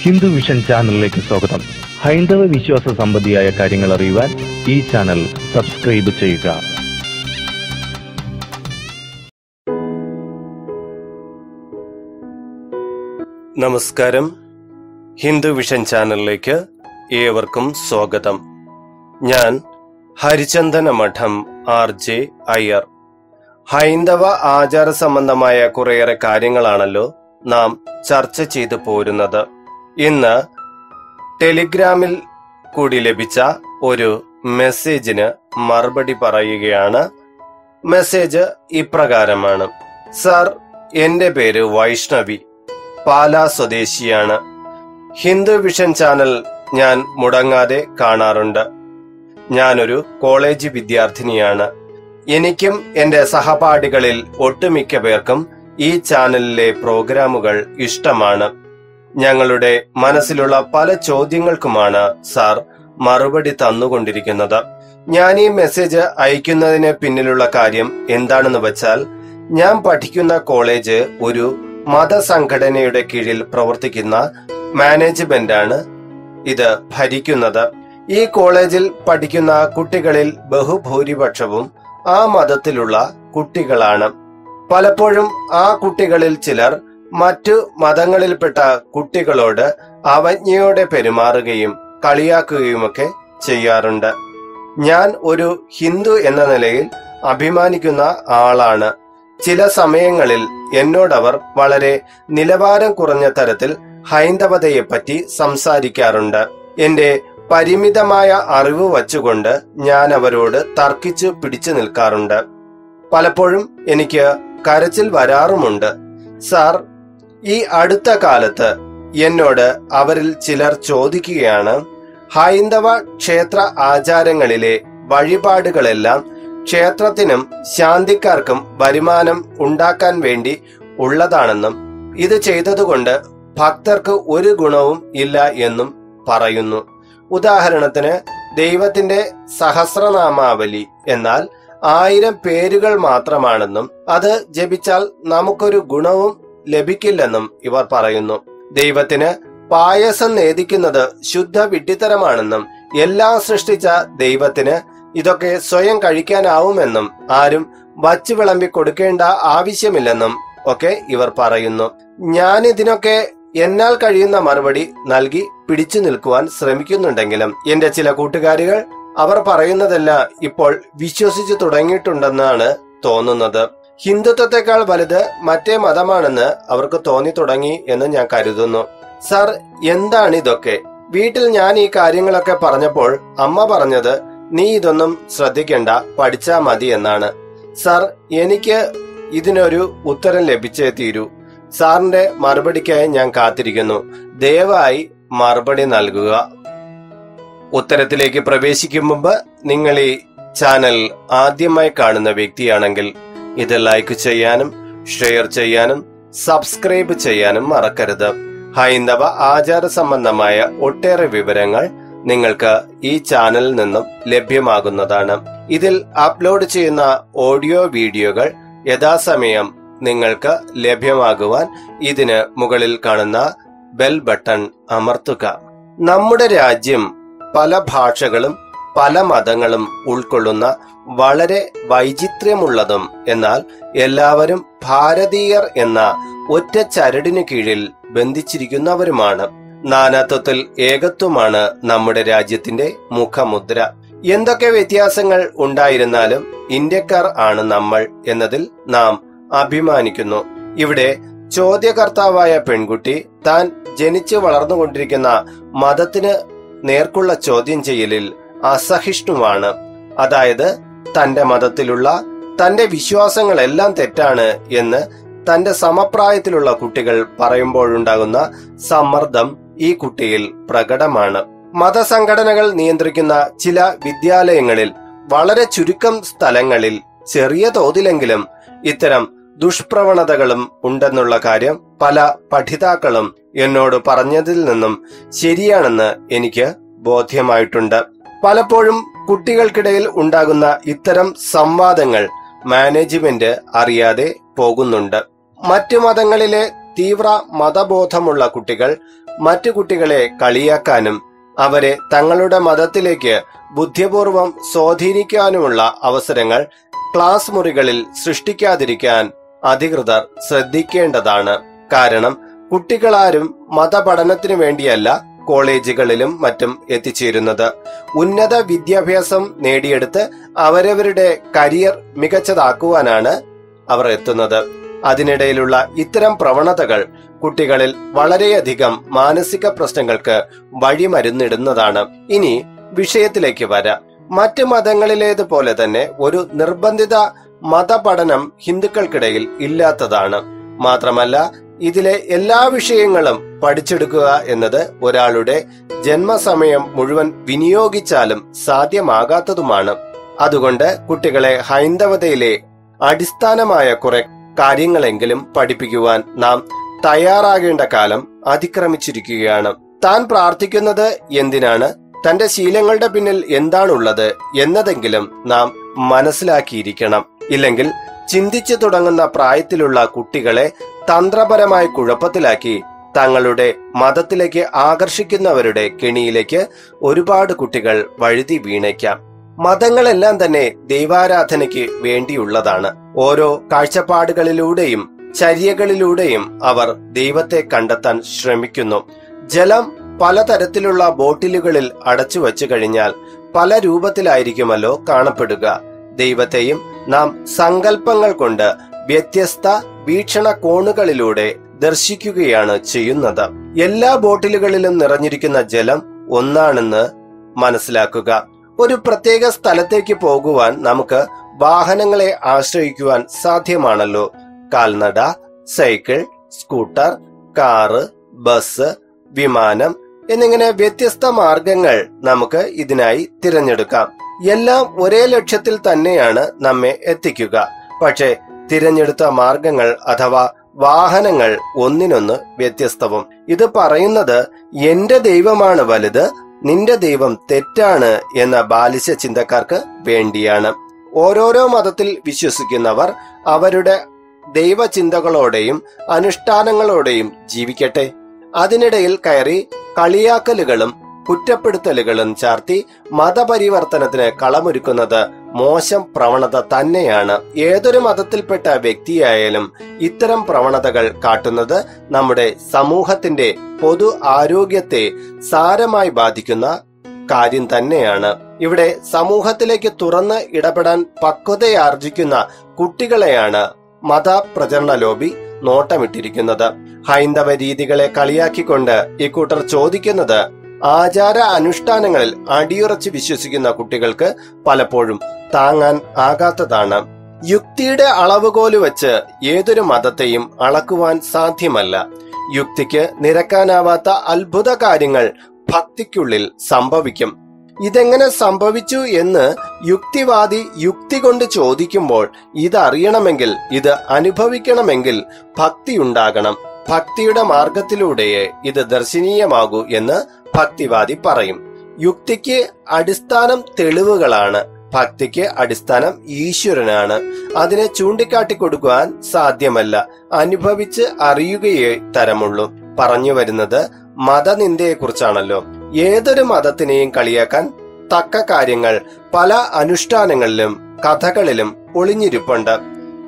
Hindu vision ചാനലിലേക്ക് സ്വാഗതം. ഹൈന്ദവ വിശ്വാസ സംബന്ധിയായ കാര്യങ്ങൾ അറിയുവാൻ ഈ ചാനൽ സബ്സ്ക്രൈബ് ചെയ്യുക. നമസ്കാരം. ഹിന്ദു വിഷൻ ചാനലിലേക്ക് ഏവർക്കും സ്വാഗതം. ഞാൻ ഹരിചന്ദന മഠം RJ അയ്യർ. ഹൈന്ദവ ആചാര സംബന്ധമായ കുറേയേറെ കാര്യങ്ങളാണല്ലോ നാം ചർച്ച ചെയ്തു പോരുന്നത്. ഇന്ന് ടെലിഗ്രാമിൽ കൂടി ലഭിച്ച ഒരു മെസ്സേജിന് മറുപടി പറയുകയാണ്. മെസ്സേജ് ഇപ്രകാരമാണ്: സർ, എന്റെ പേര് വൈഷ്ണവി, പാലാ സ്വദേശിയാണ്. ഹിന്ദു വിഷൻ ചാനൽ ഞാൻ മുടങ്ങാതെ കാണാറുണ്ട്. ഞാനൊരു കോളേജ് വിദ്യാർത്ഥിനിയാണ്. എനിക്കും എന്റെ സഹപാഠികളിൽ ഒട്ടുമിക്ക പേർക്കും ഈ ചാനലിലെ പ്രോഗ്രാമുകൾ ഇഷ്ടമാണ്. ഞങ്ങളുടെ മനസ്സിലുള്ള പല ചോദ്യങ്ങൾക്കുമാണ് സാർ മറുപടി തന്നുകൊണ്ടിരിക്കുന്നത്. ഞാൻ ഈ മെസ്സേജ് അയക്കുന്നതിന് പിന്നിലുള്ള കാര്യം എന്താണെന്ന് വെച്ചാൽ, ഞാൻ പഠിക്കുന്ന കോളേജ് ഒരു മതസംഘടനയുടെ കീഴിൽ പ്രവർത്തിക്കുന്ന മാനേജ്മെന്റാണ് ഇത് ഭരിക്കുന്നത്. ഈ കോളേജിൽ പഠിക്കുന്ന കുട്ടികളിൽ ബഹുഭൂരിപക്ഷവും ആ മതത്തിലുള്ള കുട്ടികളാണ്. പലപ്പോഴും ആ കുട്ടികളിൽ ചിലർ മറ്റു മതങ്ങളിൽപ്പെട്ട കുട്ടികളോട് അവജ്ഞയോടെ പെരുമാറുകയും കളിയാക്കുകയുമൊക്കെ ചെയ്യാറുണ്ട്. ഞാൻ ഒരു ഹിന്ദു എന്ന നിലയിൽ അഭിമാനിക്കുന്ന ആളാണ്. ചില സമയങ്ങളിൽ എന്നോടവർ വളരെ നിലവാരം കുറഞ്ഞ തരത്തിൽ ഹൈന്ദവതയെപ്പറ്റി സംസാരിക്കാറുണ്ട്. എന്റെ പരിമിതമായ അറിവ് വച്ചുകൊണ്ട് ഞാൻ അവരോട് തർക്കിച്ചു പിടിച്ചു നിൽക്കാറുണ്ട്. പലപ്പോഴും എനിക്ക് കരച്ചിൽ വരാറുമുണ്ട്. സാർ, ഈ അടുത്ത കാലത്ത് എന്നോട് അവരിൽ ചിലർ ചോദിക്കുകയാണ്, ഹൈന്ദവ ക്ഷേത്ര ആചാരങ്ങളിലെ വഴിപാടുകളെല്ലാം ക്ഷേത്രത്തിനും ശാന്തിക്കാർക്കും വരുമാനം ഉണ്ടാക്കാൻ വേണ്ടി ഉള്ളതാണെന്നും ഇത് ചെയ്തതുകൊണ്ട് ഭക്തർക്ക് ഒരു ഗുണവും ഇല്ല എന്നും പറയുന്നു. ഉദാഹരണത്തിന്, ദൈവത്തിന്റെ സഹസ്രനാമാവലി എന്നാൽ 1000 പേരുകൾ മാത്രമാണെന്നും അത് ജപിച്ചാൽ നമുക്കൊരു ഗുണവും ലഭിക്കില്ലെന്നും ഇവർ പറയുന്നു. ദൈവത്തിന് പായസം നേദിക്കുന്നത് ശുദ്ധ വിഡ്ഢിത്തരമാണെന്നും എല്ലാം സൃഷ്ടിച്ച ദൈവത്തിന് ഇതൊക്കെ സ്വയം കഴിക്കാനാവുമെന്നും ആരും വച്ചു വിളമ്പി കൊടുക്കേണ്ട ആവശ്യമില്ലെന്നും ഒക്കെ ഇവർ പറയുന്നു. ഞാനിതിനൊക്കെ എന്നാൽ കഴിയുന്ന മറുപടി നൽകി പിടിച്ചു നിൽക്കുവാൻ ശ്രമിക്കുന്നുണ്ടെങ്കിലും എന്റെ ചില കൂട്ടുകാരികൾ അവർ പറയുന്നതെല്ലാം ഇപ്പോൾ വിശ്വസിച്ചു തുടങ്ങിയിട്ടുണ്ടെന്നാണ് തോന്നുന്നത്. ഹിന്ദുത്വത്തെക്കാൾ വലുത് മറ്റേ മതമാണെന്ന് അവർക്ക് തോന്നി തുടങ്ങി എന്ന് ഞാൻ കരുതുന്നു. സാർ, എന്താണ് ഇതൊക്കെ? വീട്ടിൽ ഞാൻ ഈ കാര്യങ്ങളൊക്കെ പറഞ്ഞപ്പോൾ അമ്മ പറഞ്ഞത്, നീ ഇതൊന്നും ശ്രദ്ധിക്കണ്ട, പഠിച്ചാ മതി എന്നാണ്. സാർ, എനിക്ക് ഇതിനൊരു ഉത്തരം ലഭിച്ചേ തീരൂ. സാറിന്റെ മറുപടിക്കായി ഞാൻ കാത്തിരിക്കുന്നു. ദയവായി മറുപടി നൽകുക. ഉത്തരത്തിലേക്ക് പ്രവേശിക്കും മുമ്പ് നിങ്ങൾ ഈ ചാനൽ ആദ്യമായി കാണുന്ന വ്യക്തിയാണെങ്കിൽ ഇത് ലൈക്ക് ചെയ്യാനും ഷെയർ ചെയ്യാനും സബ്സ്ക്രൈബ് ചെയ്യാനും മറക്കരുത്. ഹൈന്ദവ ആചാര സംബന്ധമായ ഒട്ടേറെ വിവരങ്ങൾ നിങ്ങൾക്ക് ഈ ചാനലിൽ നിന്നും ലഭ്യമാകുന്നതാണ്. ഇതിൽ അപ്ലോഡ് ചെയ്യുന്ന ഓഡിയോ വീഡിയോകൾ യഥാസമയം നിങ്ങൾക്ക് ലഭ്യമാകുവാൻ ഇതിന് മുകളിൽ കാണുന്ന ബെൽ ബട്ടൺ അമർത്തുക. നമ്മുടെ രാജ്യം പല ഭാഷകളും പല മതങ്ങളും ഉൾക്കൊള്ളുന്ന വളരെ വൈചിത്ര്യമുള്ളതും എന്നാൽ എല്ലാവരും ഭാരതീയർ എന്ന ഒറ്റ ചരടിനു കീഴിൽ ബന്ധിച്ചിരിക്കുന്നവരുമാണ്. നാനാത്വത്തിൽ ഏകത്വമാണ് നമ്മുടെ രാജ്യത്തിന്റെ മുഖമുദ്ര. എന്തൊക്കെ വ്യത്യാസങ്ങൾ ഉണ്ടായിരുന്നാലും ഇന്ത്യക്കാർ ആണ് നമ്മൾ എന്നതിൽ നാം അഭിമാനിക്കുന്നു. ഇവിടെ ചോദ്യകർത്താവായ പെൺകുട്ടി താൻ ജനിച്ചു വളർന്നുകൊണ്ടിരിക്കുന്ന മതത്തിന് നേർക്കുള്ള ചോദ്യം ചെയ്യലിൽ അസഹിഷ്ണുവാണ്. അതായത് തന്റെ മതത്തിലുള്ള തന്റെ വിശ്വാസങ്ങളെല്ലാം തെറ്റാണ് എന്ന് തന്റെ സമപ്രായത്തിലുള്ള കുട്ടികൾ പറയുമ്പോഴുണ്ടാകുന്ന സമ്മർദ്ദം ഈ കുട്ടിയിൽ പ്രകടമാണ്. മതസംഘടനകൾ നിയന്ത്രിക്കുന്ന ചില വിദ്യാലയങ്ങളിൽ വളരെ ചുരുക്കം സ്ഥലങ്ങളിൽ ചെറിയ തോതിലെങ്കിലും ഇത്തരം ദുഷ്പ്രവണതകളും ഉണ്ടെന്നുള്ള കാര്യം പല പഠിതാക്കളും എന്നോട് പറഞ്ഞതിൽ നിന്നും ശരിയാണെന്ന് എനിക്ക് ബോധ്യമായിട്ടുണ്ട്. പലപ്പോഴും കുട്ടികൾക്കിടയിൽ ഉണ്ടാകുന്ന ഇത്തരം സംവാദങ്ങൾ മാനേജ്മെന്റ് അറിയാതെ പോകുന്നുണ്ട്. മറ്റു മതങ്ങളിലെ തീവ്ര മതബോധമുള്ള കുട്ടികൾ മറ്റു കുട്ടികളെ കളിയാക്കാനും അവരെ തങ്ങളുടെ മതത്തിലേക്ക് ബുദ്ധിപൂർവം സ്വാധീനിക്കാനുമുള്ള അവസരങ്ങൾ ക്ലാസ് മുറികളിൽ സൃഷ്ടിക്കാതിരിക്കാൻ അധികൃതർ ശ്രദ്ധിക്കേണ്ടതാണ്. കാരണം കുട്ടികളാരും മതപഠനത്തിനു വേണ്ടിയല്ല കോളേജുകളിലും മറ്റും എത്തിച്ചേരുന്നത്. ഉന്നത വിദ്യാഭ്യാസം നേടിയെടുത്ത് അവരവരുടെ കരിയർ മികച്ചതാക്കുവാനാണ് അവർ എത്തുന്നത്. അതിനിടയിലുള്ള ഇത്തരം പ്രവണതകൾ കുട്ടികളിൽ വളരെയധികം മാനസിക പ്രശ്നങ്ങൾക്ക് വഴിമരുന്നിടുന്നതാണ്. ഇനി വിഷയത്തിലേക്ക് വരാം. മറ്റ് മതങ്ങളിലേതുപോലെ തന്നെ ഒരു നിർബന്ധിത മതപഠനം ഹിന്ദുക്കൾക്കിടയിൽ ഇല്ലാത്തതാണ്. മാത്രമല്ല, ഇതിലെ എല്ലാ വിഷയങ്ങളും പഠിച്ചെടുക്കുക എന്നത് ഒരാളുടെ ജന്മസമയം മുഴുവൻ വിനിയോഗിച്ചാലും സാധ്യമാകാത്തതുമാണ്. അതുകൊണ്ട് കുട്ടികളെ ഹൈന്ദവതയിലെ അടിസ്ഥാനമായ കുറെ കാര്യങ്ങളെങ്കിലും പഠിപ്പിക്കുവാൻ നാം തയ്യാറാകേണ്ട കാലം അതിക്രമിച്ചിരിക്കുകയാണ്. താൻ പ്രാർത്ഥിക്കുന്നത് എന്തിനാണ്, തന്റെ ശീലങ്ങളുടെ പിന്നിൽ എന്താണുള്ളത് എന്നതെങ്കിലും നാം മനസ്സിലാക്കിയിരിക്കണം. ഇല്ലെങ്കിൽ ചിന്തിച്ചു തുടങ്ങുന്ന പ്രായത്തിലുള്ള കുട്ടികളെ തന്ത്രപരമായി കുഴപ്പത്തിലാക്കി തങ്ങളുടെ മതത്തിലേക്ക് ആകർഷിക്കുന്നവരുടെ കെണിയിലേക്ക് ഒരുപാട് കുട്ടികൾ വഴുതി വീണേക്കാം. മതങ്ങളെല്ലാം തന്നെ ദൈവാരാധനയ്ക്ക് വേണ്ടിയുള്ളതാണ്. ഓരോ കാഴ്ചപ്പാടുകളിലൂടെയും ചര്യകളിലൂടെയും അവർ ദൈവത്തെ കണ്ടെത്താൻ ശ്രമിക്കുന്നു. ജലം പലതരത്തിലുള്ള ബോട്ടിലുകളിൽ അടച്ചു വച്ചു കഴിഞ്ഞാൽ പല രൂപത്തിലായിരിക്കുമല്ലോ കാണപ്പെടുക. ദൈവത്തെയും നാം സങ്കല്പങ്ങൾ കൊണ്ട് വ്യത്യസ്ത വീക്ഷണകോണുകളിലൂടെ ദർശിക്കുകയാണ് ചെയ്യുന്നത്. എല്ലാ ബോട്ടിലുകളിലും നിറഞ്ഞിരിക്കുന്ന ജലം ഒന്നാണെന്ന് മനസ്സിലാക്കുക. ഒരു പ്രത്യേക സ്ഥലത്തേക്ക് പോകുവാൻ നമുക്ക് വാഹനങ്ങളെ ആശ്രയിക്കുവാൻ സാധ്യമാണല്ലോ. കാൽനട, സൈക്കിൾ, സ്കൂട്ടർ, കാറ്, ബസ്, വിമാനം എന്നിങ്ങനെ വ്യത്യസ്ത മാർഗങ്ങൾ നമുക്ക് ഇതിനായി തിരഞ്ഞെടുക്കാം. എല്ലാം ഒരേ ലക്ഷ്യത്തിൽ തന്നെയാണ് നമ്മെ എത്തിക്കുക. പക്ഷെ തിരഞ്ഞെടുത്ത മാർഗങ്ങൾ അഥവാ വാഹനങ്ങൾ ഒന്നിനൊന്ന് വ്യത്യസ്തവും. ഇത് പറയുന്നത് എന്റെ ദൈവമാണ് വലുത്, നിന്റെ ദൈവം തെറ്റാണ് എന്ന ബാലിശ ചിന്തക്കാർക്ക് വേണ്ടിയാണ്. ഓരോരോ മതത്തിൽ വിശ്വസിക്കുന്നവർ അവരുടെ ദൈവചിന്തകളോടെയും അനുഷ്ഠാനങ്ങളോടെയും ജീവിക്കട്ടെ. അതിനിടയിൽ കയറി കളിയാക്കലുകളും കുറ്റപ്പെടുത്തലുകളും ചാർത്തി മതപരിവർത്തനത്തിന് കളമൊരുക്കുന്നത് മോശം പ്രവണത തന്നെയാണ്. ഏതൊരു മതത്തിൽപ്പെട്ട വ്യക്തിയായാലും ഇത്തരം പ്രവണതകൾ കാട്ടുന്നത് നമ്മുടെ സമൂഹത്തിന്റെ പൊതു ആരോഗ്യത്തെ സാരമായി ബാധിക്കുന്ന കാര്യം തന്നെയാണ്. ഇവിടെ സമൂഹത്തിലേക്ക് തുറന്ന് ഇടപെടാൻ പക്വതയാർജിക്കുന്ന കുട്ടികളെയാണ് മതപ്രചരണ ലോബി നോട്ടമിട്ടിരിക്കുന്നത്. ഹൈന്ദവ രീതികളെ കളിയാക്കിക്കൊണ്ട് ഇക്കൂട്ടർ ചോദിക്കുന്നത് ആചാര അനുഷ്ഠാനങ്ങളിൽ അടിയുറച്ച് വിശ്വസിക്കുന്ന കുട്ടികൾക്ക് പലപ്പോഴും താങ്ങാൻ ആകാത്തതാണ്. യുക്തിയുടെ അളവുകോല് വെച്ച് ഏതൊരു മതത്തെയും അളക്കുവാൻ സാധ്യമല്ല. യുക്തിക്ക് നിരക്കാനാവാത്ത അത്ഭുത കാര്യങ്ങൾ ഭക്തിക്കുള്ളിൽ സംഭവിക്കും. ഇതെങ്ങനെ സംഭവിച്ചു എന്ന് യുക്തിവാദി യുക്തി കൊണ്ട് ചോദിക്കുമ്പോൾ ഇതറിയണമെങ്കിൽ, ഇത് അനുഭവിക്കണമെങ്കിൽ ഭക്തിയുണ്ടാകണം. ഭക്തിയുടെ മാർഗത്തിലൂടെയേ ഇത് ദർശനീയമാകൂ എന്ന് ഭക്തിവാദി പറയും. യുക്തിക്ക് അടിസ്ഥാനം തെളിവുകളാണ്, ഭക്തിക്ക് അടിസ്ഥാനം ഈശ്വരനാണ്. അതിനെ ചൂണ്ടിക്കാട്ടി കൊടുക്കുവാൻ സാധ്യമല്ല, അനുഭവിച്ച് അറിയുകയേ തരമുള്ളൂ. പറഞ്ഞു വരുന്നത് മതനിന്ദയെക്കുറിച്ചാണല്ലോ. ഏതൊരു മതത്തിനെയും കളിയാക്കാൻ തക്ക കാര്യങ്ങൾ പല അനുഷ്ഠാനങ്ങളിലും കഥകളിലും ഒളിഞ്ഞിരിപ്പുണ്ട്.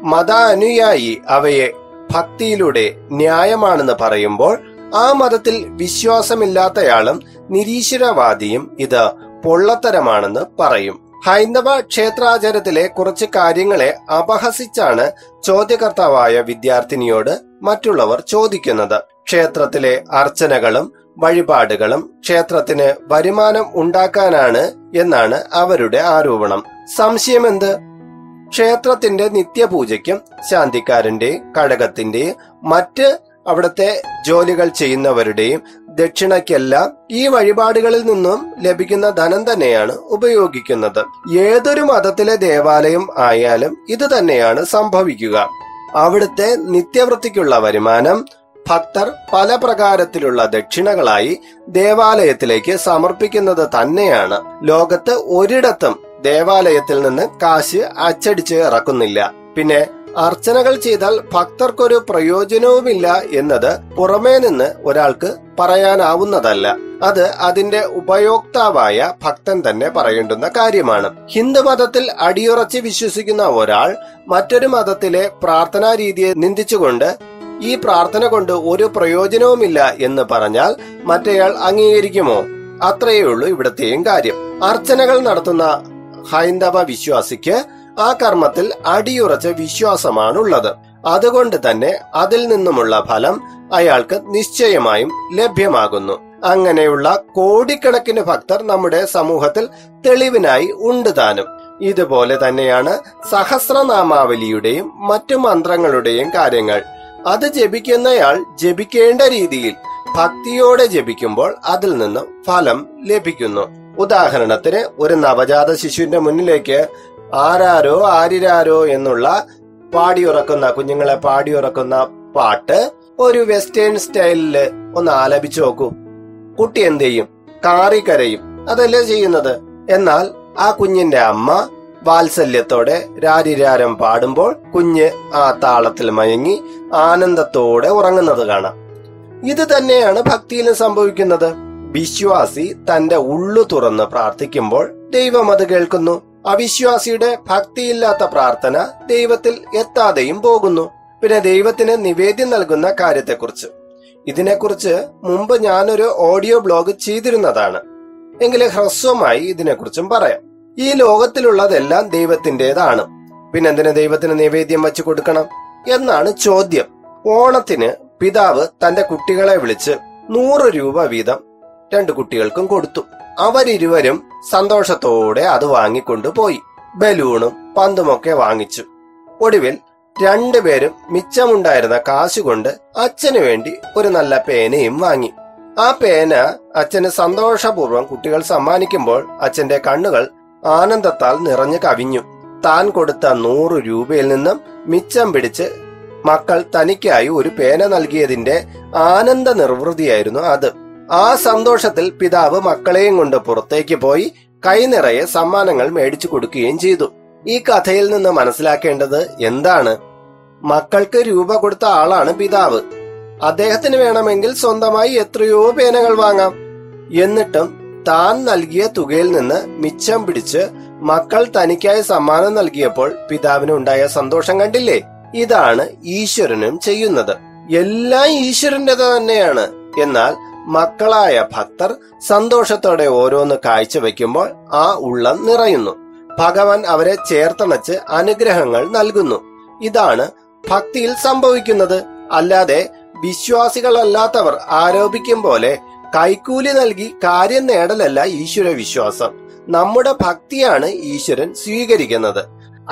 മത അനുയായി അവയെ ഭക്തിയിലൂടെ ന്യായമാണെന്ന് പറയുമ്പോൾ ആ മതത്തിൽ വിശ്വാസമില്ലാത്തയാളും നിരീശ്വരവാദിയും ഇത് പൊള്ളത്തരമാണെന്ന് പറയും. ഹൈന്ദവ ക്ഷേത്രാചാരത്തിലെ കുറച്ച് കാര്യങ്ങളെ അപഹസിച്ചാണ് ചോദ്യകർത്താവായ വിദ്യാർത്ഥിനിയോട് മറ്റുള്ളവർ ചോദിക്കുന്നത്. ക്ഷേത്രത്തിലെ അർച്ചനകളും വഴിപാടുകളും ക്ഷേത്രത്തിന് വരുമാനം ഉണ്ടാക്കാനാണ് എന്നാണ് അവരുടെ ആരോപണം. സംശയമെന്ത്? ക്ഷേത്രത്തിന്റെ നിത്യപൂജയ്ക്കും ശാന്തിക്കാരന്റെയും കഴകത്തിന്റെയും മറ്റ് അവിടുത്തെ ജോലികൾ ചെയ്യുന്നവരുടെയും ദക്ഷിണയ്ക്കെല്ലാം ഈ വഴിപാടുകളിൽ നിന്നും ലഭിക്കുന്ന ധനം തന്നെയാണ് ഉപയോഗിക്കുന്നത്. ഏതൊരു മതത്തിലെ ദേവാലയം ആയാലും ഇത് തന്നെയാണ് സംഭവിക്കുക. അവിടുത്തെ നിത്യവൃത്തിക്കുള്ള വരുമാനം ഭക്തർ പല പ്രകാരത്തിലുള്ള ദക്ഷിണകളായി ദേവാലയത്തിലേക്ക് സമർപ്പിക്കുന്നത് തന്നെയാണ്. ലോകത്ത് ഒരിടത്തും ദേവാലയത്തിൽ നിന്ന് കാശ് അച്ചടിച്ച് ഇറക്കുന്നില്ല. പിന്നെ അർച്ചനകൾ ചെയ്താൽ ഭക്തർക്കൊരു പ്രയോജനവുമില്ല എന്നത് പുറമേ നിന്ന് ഒരാൾക്ക് പറയാനാവുന്നതല്ല. അത് അതിന്റെ ഉപയോക്താവായ ഭക്തൻ തന്നെ പറയേണ്ടുന്ന കാര്യമാണ്. ഹിന്ദു മതത്തിൽ അടിയുറച്ച് വിശ്വസിക്കുന്ന ഒരാൾ മറ്റൊരു മതത്തിലെ പ്രാർത്ഥനാ രീതിയെ നിന്ദിച്ചുകൊണ്ട് ഈ പ്രാർത്ഥന കൊണ്ട് ഒരു പ്രയോജനവുമില്ല എന്ന് പറഞ്ഞാൽ മറ്റേയാൾ അംഗീകരിക്കുമോ? അത്രയേ ഉള്ളൂ ഇവിടത്തെയും കാര്യം. അർച്ചനകൾ നടത്തുന്ന ഹൈന്ദവ വിശ്വാസിക്ക് ആ കർമ്മത്തിൽ അടിയുറച്ച വിശ്വാസമാണുള്ളത്. അതുകൊണ്ട് തന്നെ അതിൽ നിന്നുമുള്ള ഫലം അയാൾക്ക് നിശ്ചയമായും ലഭ്യമാകുന്നു. അങ്ങനെയുള്ള കോടിക്കണക്കിന് ഭക്തർ നമ്മുടെ സമൂഹത്തിൽ തെളിവിനായി ഉണ്ട് താനും. ഇതുപോലെ തന്നെയാണ് സഹസ്രനാമാവലിയുടെയും മറ്റു മന്ത്രങ്ങളുടെയും കാര്യങ്ങൾ. അത് ജപിക്കുന്നയാൾ ജപിക്കേണ്ട രീതിയിൽ ഭക്തിയോടെ ജപിക്കുമ്പോൾ അതിൽ നിന്ന് ഫലം ലഭിക്കുന്നു. ഉദാഹരണത്തിന്, ഒരു നവജാത ശിശുവിന്റെ മുന്നിലേക്ക് ആരാരോ ആരിരാരോ എന്നുള്ള കുഞ്ഞുങ്ങളെ പാടിയുറക്കുന്ന പാട്ട് ഒരു വെസ്റ്റേൺ സ്റ്റൈലില് ഒന്ന് ആലപിച്ചു നോക്കൂ. കുട്ടി എന്ത് ചെയ്യും? കാറിക്കരയും. അതല്ലേ ചെയ്യുന്നത്? എന്നാൽ ആ കുഞ്ഞിന്റെ അമ്മ വാത്സല്യത്തോടെ രാരിരാരം പാടുമ്പോൾ കുഞ്ഞ് ആ താളത്തിൽ മയങ്ങി ആനന്ദത്തോടെ ഉറങ്ങുന്നത് കാണാം. ഇത് തന്നെയാണ് ഭക്തിയിലും സംഭവിക്കുന്നത്. വിശ്വാസി തന്റെ ഉള്ളു തുറന്ന് പ്രാർത്ഥിക്കുമ്പോൾ ദൈവം അത് കേൾക്കുന്നു. അവിശ്വാസിയുടെ ഭക്തിയില്ലാത്ത പ്രാർത്ഥന ദൈവത്തിൽ എത്താതെയും പോകുന്നു. പിന്നെ ദൈവത്തിന് നിവേദ്യം നൽകുന്ന കാര്യത്തെക്കുറിച്ച്, ഇതിനെക്കുറിച്ച് മുമ്പ് ഞാനൊരു ഓഡിയോ ബ്ലോഗ് ചെയ്തിരുന്നതാണ്. എങ്കിലും ഹ്രസ്വമായി ഇതിനെക്കുറിച്ചും പറയാം. ഈ ലോകത്തിലുള്ളതെല്ലാം ദൈവത്തിൻ്റെതാണ്. പിന്നെന്തിന് ദൈവത്തിന് നിവേദ്യം വച്ചു കൊടുക്കണം എന്നാണ് ചോദ്യം. ഓണത്തിന് പിതാവ് തന്റെ കുട്ടികളെ വിളിച്ച് 100 രൂപ വീതം 2 കുട്ടികൾക്കും കൊടുത്തു. അവരിരുവരും സന്തോഷത്തോടെ അത് വാങ്ങിക്കൊണ്ടുപോയി. ബലൂണും പന്തുമൊക്കെ വാങ്ങിച്ചു. ഒടുവിൽ 2 പേരും മിച്ചമുണ്ടായിരുന്ന കാശുകൊണ്ട് അച്ഛനു വേണ്ടി ഒരു നല്ല പേനയും വാങ്ങി. ആ പേന അച്ഛന് സന്തോഷപൂർവ്വം കുട്ടികൾ സമ്മാനിക്കുമ്പോൾ അച്ഛന്റെ കണ്ണുകൾ ആനന്ദത്താൽ നിറഞ്ഞു കവിഞ്ഞു. താൻ കൊടുത്ത 100 രൂപയിൽ നിന്നും മിച്ചം പിടിച്ച് മക്കൾ തനിക്കായി ഒരു പേന നൽകിയതിന്റെ ആനന്ദ നിർവൃതിയായിരുന്നു അത്. ആ സന്തോഷത്തിൽ പിതാവ് മക്കളെയും കൊണ്ട് പുറത്തേക്ക് പോയി കൈനിറയെ സമ്മാനങ്ങൾ മേടിച്ചു കൊടുക്കുകയും ചെയ്തു. ഈ കഥയിൽ നിന്ന് മനസ്സിലാക്കേണ്ടത് എന്താണ്? മക്കൾക്ക് രൂപ കൊടുത്ത ആളാണ് പിതാവ്. അദ്ദേഹത്തിന് വേണമെങ്കിൽ സ്വന്തമായി എത്രയോ പേനകൾ വാങ്ങാം. എന്നിട്ടും താൻ നൽകിയ തുകയിൽ നിന്ന് മിച്ചം പിടിച്ച് മക്കൾ തനിക്കായി സമ്മാനം നൽകിയപ്പോൾ പിതാവിന് ഉണ്ടായ സന്തോഷം കണ്ടില്ലേ? ഇതാണ് ഈശ്വരനും ചെയ്യുന്നത്. എല്ലാം ഈശ്വരന്റേത് തന്നെയാണ്. എന്നാൽ മക്കളായ ഭക്തർ സന്തോഷത്തോടെ ഓരോന്ന് കാഴ്ചവെക്കുമ്പോൾ ആ ഉള്ളം നിറയുന്നു. ഭഗവാൻ അവരെ ചേർത്തണച്ച് അനുഗ്രഹങ്ങൾ നൽകുന്നു. ഇതാണ് ഭക്തിയിൽ സംഭവിക്കുന്നത്. അല്ലാതെ വിശ്വാസികളല്ലാത്തവർ ആരോപിക്കും പോലെ കൈക്കൂലി നൽകി കാര്യം നേടലല്ല ഈശ്വര വിശ്വാസം. നമ്മുടെ ഭക്തിയാണ് ഈശ്വരൻ സ്വീകരിക്കുന്നത്.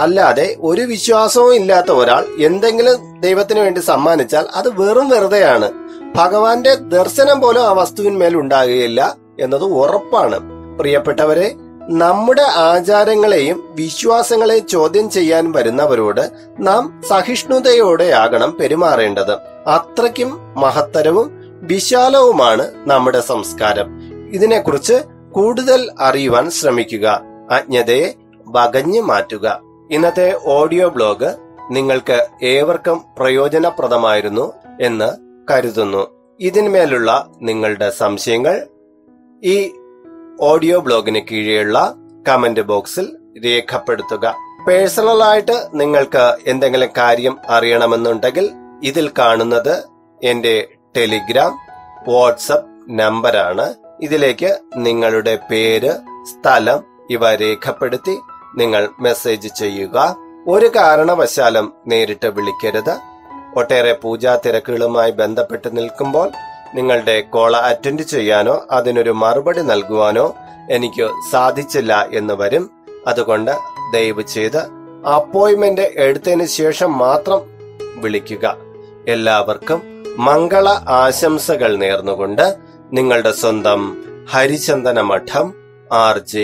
അല്ലാതെ ഒരു വിശ്വാസവും ഇല്ലാത്ത ഒരാൾ എന്തെങ്കിലും ദൈവത്തിന് വേണ്ടി സമ്മാനിച്ചാൽ അത് വെറും വെറുതെയാണ്. ഭഗവാന്റെ ദർശനം പോലും ആ വസ്തുവിന്മേൽ ഉണ്ടാകുകയില്ല എന്നത് ഉറപ്പാണ്. പ്രിയപ്പെട്ടവരെ, നമ്മുടെ ആചാരങ്ങളെയും വിശ്വാസങ്ങളെയും ചോദ്യം ചെയ്യാൻ വരുന്നവരോട് നാം സഹിഷ്ണുതയോടെയാകണം പെരുമാറേണ്ടത്. അത്രയ്ക്കും മഹത്തരവും വിശാലവുമാണ് നമ്മുടെ സംസ്കാരം. ഇതിനെക്കുറിച്ച് കൂടുതൽ അറിയുവാൻ ശ്രമിക്കുക. അജ്ഞതയെ വകഞ്ഞു മാറ്റുക. ഇന്നത്തെ ഓഡിയോ ബ്ലോഗ് നിങ്ങൾക്ക് ഏവർക്കും പ്രയോജനപ്രദമായിരുന്നു എന്ന് കരുതുന്നു. ഇതിന്മേലുള്ള നിങ്ങളുടെ സംശയങ്ങൾ ഈ ഓഡിയോ ബ്ലോഗിന് കീഴെയുള്ള കമന്റ് ബോക്സിൽ രേഖപ്പെടുത്തുക. പേഴ്സണലായിട്ട് നിങ്ങൾക്ക് എന്തെങ്കിലും കാര്യം അറിയണമെന്നുണ്ടെങ്കിൽ ഇതിൽ കാണുന്നത് എന്റെ ടെലിഗ്രാം, വാട്സപ്പ് നമ്പറാണ്. ഇതിലേക്ക് നിങ്ങളുടെ പേര്, സ്ഥലം ഇവ രേഖപ്പെടുത്തി നിങ്ങൾ മെസ്സേജ് ചെയ്യുക. ഒരു കാരണവശാലും നേരിട്ട് വിളിക്കരുത്. ഒട്ടേറെ പൂജാ തിരക്കുകളുമായി ബന്ധപ്പെട്ട് നിൽക്കുമ്പോൾ നിങ്ങളുടെ കോൾ അറ്റൻഡ് ചെയ്യാനോ അതിനൊരു മറുപടി നൽകുവാനോ എനിക്ക് സാധിച്ചില്ല എന്ന് വരും. അതുകൊണ്ട് ദയവ് ചെയ്ത് അപ്പോയിന്റ്മെന്റ് എടുത്തതിന് ശേഷം മാത്രം വിളിക്കുക. എല്ലാവർക്കും മംഗള ആശംസകൾ നേർന്നുകൊണ്ട് നിങ്ങളുടെ സ്വന്തം ഹരിചന്ദന മഠം RJ